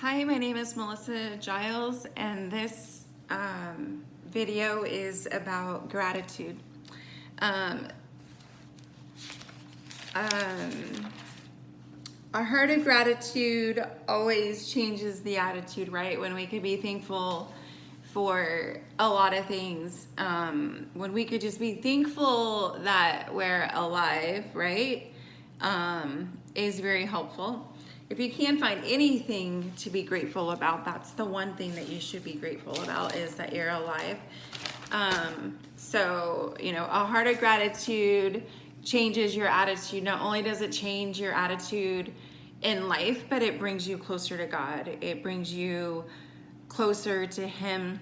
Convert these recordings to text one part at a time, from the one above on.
Hi, my name is Melissa Giles, and this video is about gratitude. Um, um, a heart of gratitude always changes the attitude, right? When we could be thankful for a lot of things, when we could just be thankful that we're alive, right? Is very helpful. If you can find anything to be grateful about, that's the one thing that you should be grateful about, is that you're alive. A heart of gratitude changes your attitude. Not only does it change your attitude in life, but it brings you closer to God. It brings you closer to Him,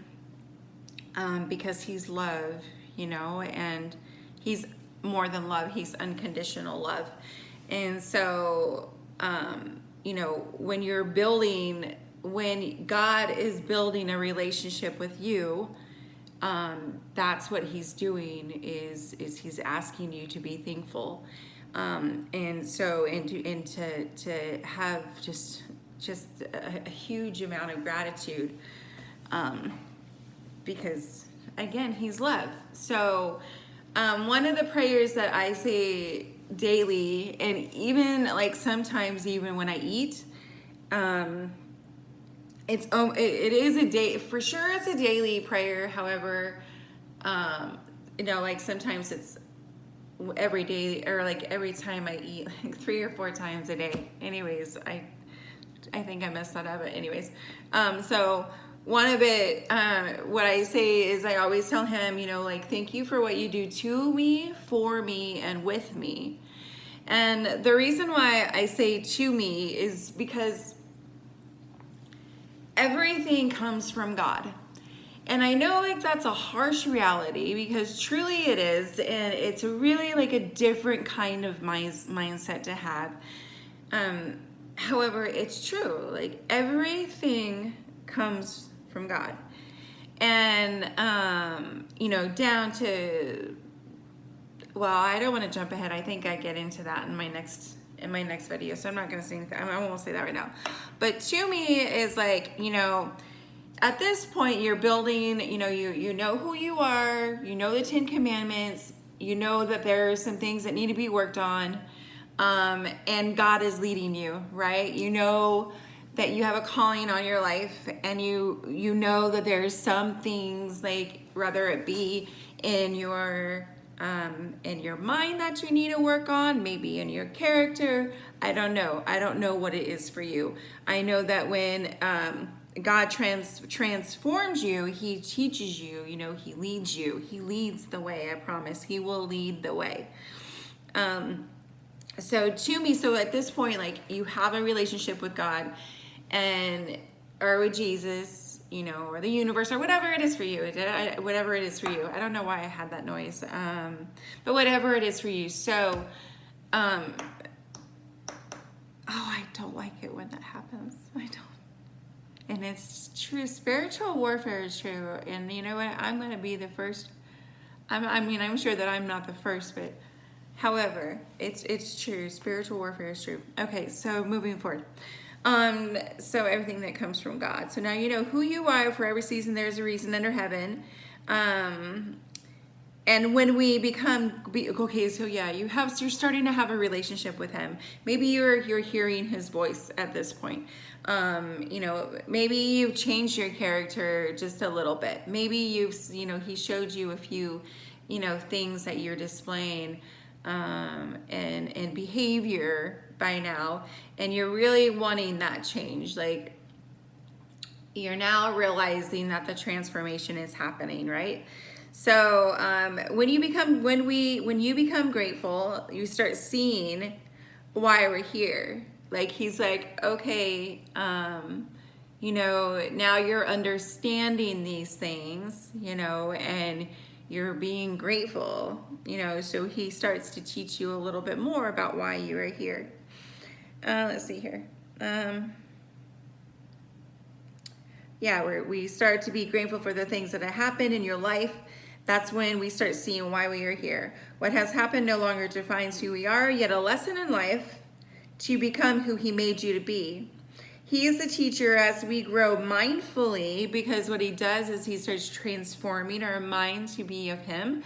because He's love, and He's more than love. He's unconditional love. And so, when God is building a relationship with you, that's what He's doing, is He's asking you to be thankful. To have just a huge amount of gratitude, because again, He's love. So one of the prayers that I say daily, and even like sometimes even when I eat, it is a day, for sure it's a daily prayer. However, like sometimes it's every day, or like every time I eat, like 3 or 4 times a day. Anyways, I think I messed that up, but anyways, so one of it, what I say is, I always tell Him, thank you for what you do to me, for me, and with me. And the reason why I say to me is because everything comes from God. And I know like that's a harsh reality, because truly it is, and it's really like a different kind of mindset to have. However, it's true. Like everything comes from God, and down to, well, I don't want to jump ahead. I think I get into that in my next video, so I'm not going to say anything. I won't say that right now. But to me, is like, at this point, you're building, you know who you are, the 10 Commandments, that there are some things that need to be worked on, and God is leading you, right? That you have a calling on your life, and you know that there's some things, like whether it be in your mind that you need to work on, maybe in your character. I don't know what it is for you. I know that when God transforms you, He teaches you, He leads you. He leads the way, I promise. He will lead the way. So at this point, like, you have a relationship with God, or with Jesus, or the universe, or whatever it is for you. Whatever it is for you. I don't know why I had that noise. But whatever it is for you. So, I don't like it when that happens. I don't. And it's true. Spiritual warfare is true. And you know what? I'm going to be the first. I'm sure that I'm not the first, but however, it's true. Spiritual warfare is true. Okay, so moving forward. So everything that comes from God. So now you know who you are. For every season, there's a reason under heaven. And when we you're starting to have a relationship with Him. Maybe you're hearing His voice at this point. Maybe you've changed your character just a little bit. Maybe He showed you a few, things that you're displaying, and behavior by now, and you're really wanting that change. Like, you're now realizing that the transformation is happening, right? So when you become grateful, you start seeing why we're here. Like, He's like, okay, now you're understanding these things, and you're being grateful, so He starts to teach you a little bit more about why you are here. Let's see here. We start to be grateful for the things that have happened in your life. That's when we start seeing why we are here. What has happened no longer defines who we are, yet a lesson in life to become who He made you to be. He is the teacher as we grow mindfully, because what he does is he starts transforming our mind to be of him,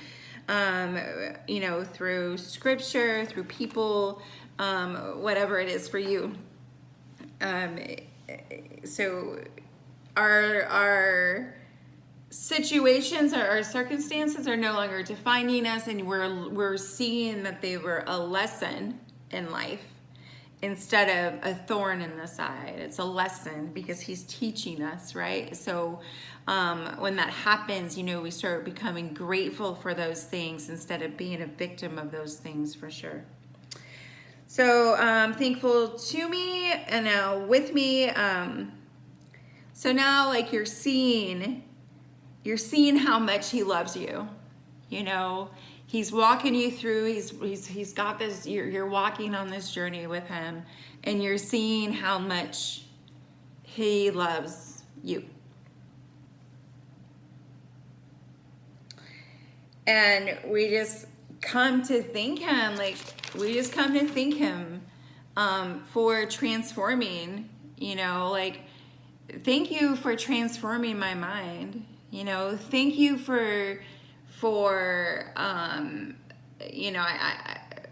through scripture, through people, whatever it is for you. So our situations, our circumstances are no longer defining us, and we're seeing that they were a lesson in life instead of a thorn in the side. It's a lesson because he's teaching us, right? So when that happens, we start becoming grateful for those things instead of being a victim of those things, for sure. So thankful to me and now with me. So now, like, you're seeing how much he loves you. He's walking you through. He's got this. You're walking on this journey with him, and you're seeing how much he loves you. And we just come to thank him. For transforming. Thank you for transforming my mind. Thank you for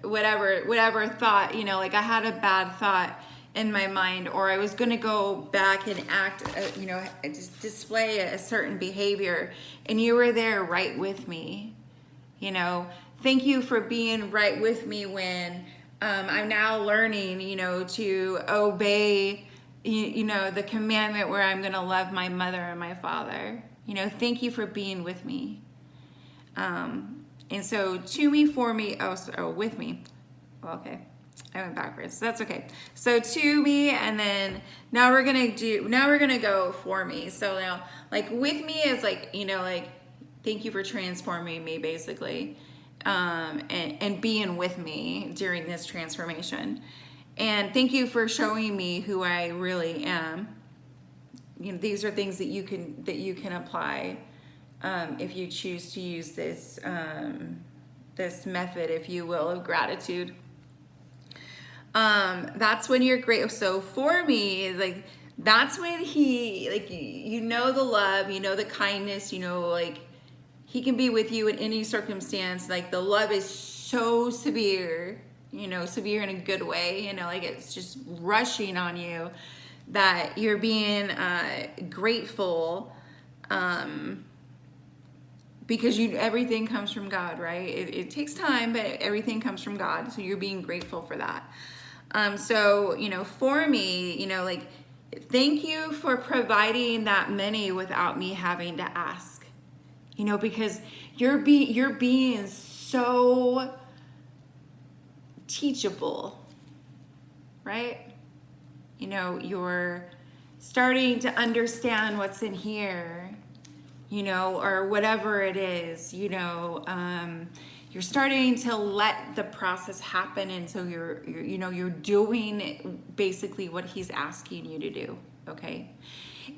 whatever thought, I had a bad thought in my mind, or I was going to go back and act, display a certain behavior, and you were there right with me. Thank you for being right with me when I'm now learning, to obey, the commandment where I'm going to love my mother and my father. Thank you for being with me. And so to me, for me, with me. Well, okay. I went backwards. That's okay. So to me, and then now we're going to go for me. So now, like, with me is thank you for transforming me, basically. And being with me during this transformation. And thank you for showing me who I really am. These are things that you can apply if you choose to use this this method, if you will, of gratitude. That's when you're great. So for me, that's when he, the love, the kindness, he can be with you in any circumstance. The love is so severe, severe in a good way, it's just rushing on you, that you're being grateful, because everything comes from God, right? It takes time, but everything comes from God. So you're being grateful for that. So, for me, thank you for providing that many without me having to ask, because you're being so teachable, right? You're starting to understand what's in here, or whatever it is, you're starting to let the process happen. And so you're doing basically what he's asking you to do. Okay.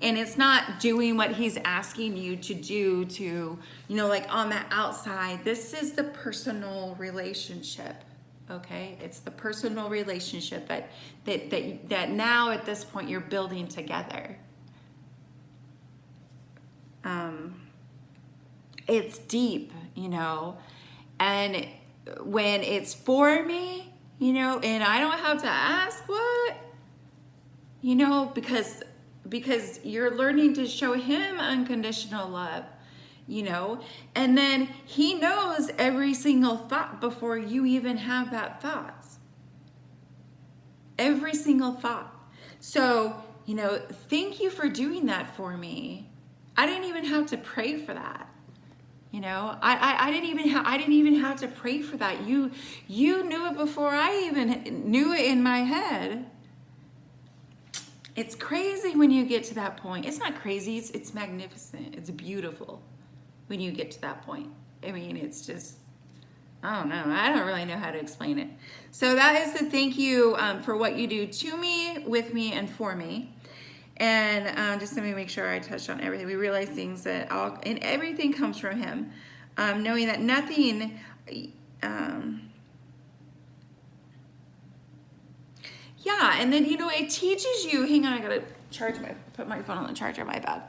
And it's not doing what he's asking you to do to, on the outside. This is the personal relationship. Okay. It's the personal relationship that now at this point you're building together. It's deep, and when it's for me, and I don't have to ask what, because you're learning to show him unconditional love, and then he knows every single thought before you even have that thought. Every single thought. So, thank you for doing that for me. I didn't even have to pray for that. I didn't even have to pray for that. You knew it before I even knew it in my head. It's crazy when you get to that point. It's not crazy. It's magnificent. It's beautiful when you get to that point. I mean, it's just, I don't know. I don't really know how to explain it. So that is the thank you for what you do to me, with me, and for me. And just let me make sure I touched on everything. We realize things that everything comes from him. Knowing that nothing, Yeah, and then, you know, it teaches you, hang on, I gotta put my phone on the charger, my bad.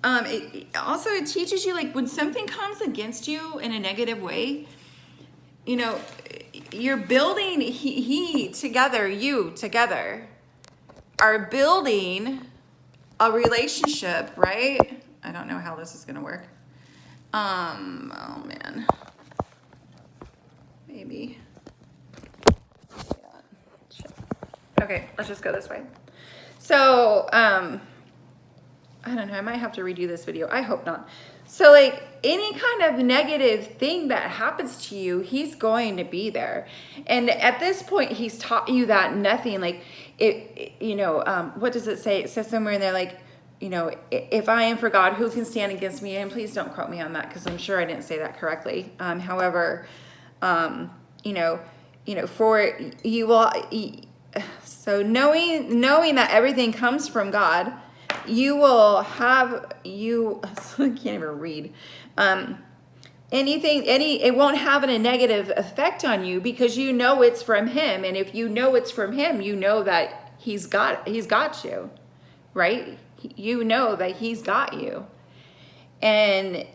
It teaches you, like, when something comes against you in a negative way, you know, you're building, you together are building a relationship, right? I don't know how this is gonna work. Oh man, maybe. Okay, let's just go this way. So, I don't know, I might have to redo this video. I hope not. So, like, any kind of negative thing that happens to you, he's going to be there. And at this point, he's taught you that nothing, like, what does it say? It says somewhere in there, like, you know, if I am for God, who can stand against me? And please don't quote me on that, because I'm sure I didn't say that correctly. However, for you will... So knowing that everything comes from God, you will have, I can't even read, it won't have a negative effect on you, because you know it's from him. And if you know it's from him, you know that he's got you, right? You know that he's got you. And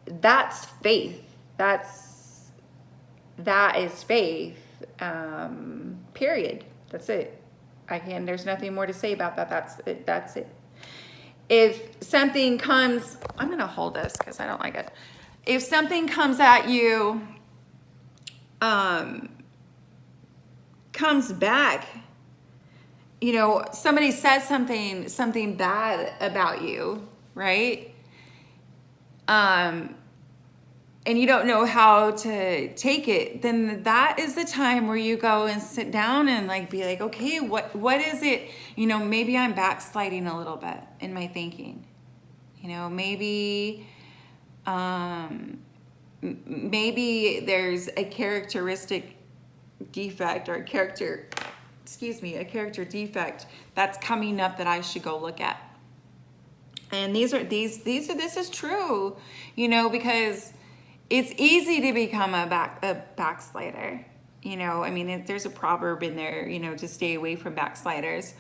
that's faith. That is faith, period. That's it. There's nothing more to say about that. That's it. If something comes, I'm going to hold this because I don't like it. If something comes at you, comes back, you know, somebody says something bad about you, right? And you don't know how to take it, then that is the time where you go and sit down and, like, be like, okay, what is it? You know, maybe I'm backsliding a little bit in my thinking. You know, maybe there's a characteristic defect, or a character defect that's coming up that I should go look at. And this is true, you know, because it's easy to become a backslider. You know, I mean, there's a proverb in there, you know, to stay away from backsliders.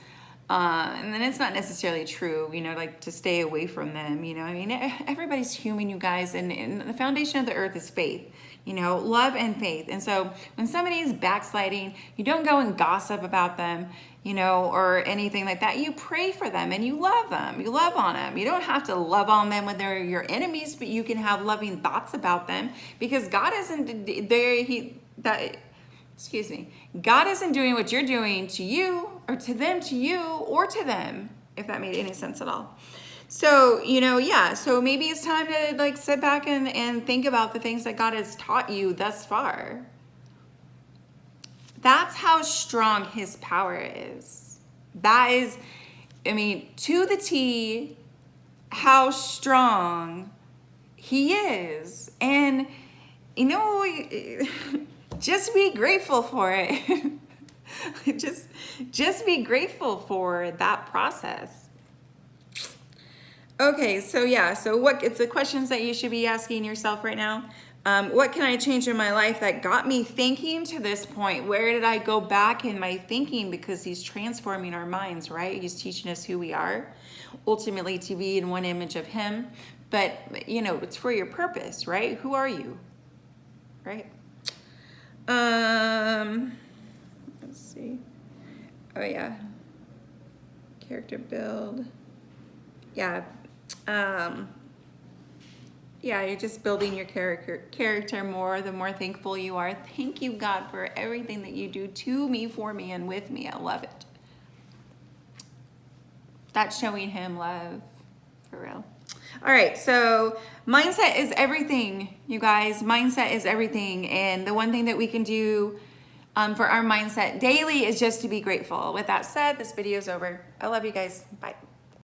And then it's not necessarily true, you know, like to stay away from them. You know, I mean, everybody's human, you guys, and the foundation of the earth is faith, you know, love and faith. And so when somebody is backsliding, you don't go and gossip about them, you know, or anything like that. You pray for them and you love them. You love on them. You don't have to love on them when they're your enemies, but you can have loving thoughts about them, because God isn't there. God isn't doing what you're doing to you, or to them to you, or to them, if that made any sense at all. So, you know, yeah, so maybe it's time to, like, sit back and think about the things that God has taught you thus far. That's how strong his power is. That is, I mean, to the T, how strong he is. And, you know, just be grateful for it. just be grateful for that process. Okay, so yeah, so it's the questions that you should be asking yourself right now. What can I change in my life that got me thinking to this point? Where did I go back in my thinking? Because he's transforming our minds, right? He's teaching us who we are, ultimately to be in one image of him. But, you know, it's for your purpose, right? Who are you, right? Let's see. Oh, yeah. Character build. Yeah. Yeah, you're just building your character more, the more thankful you are. Thank you, God, for everything that you do to me, for me, and with me. I love it. That's showing him love, for real. All right, so mindset is everything, you guys. Mindset is everything. And the one thing that we can do for our mindset daily is just to be grateful. With that said, this video is over. I love you guys. Bye.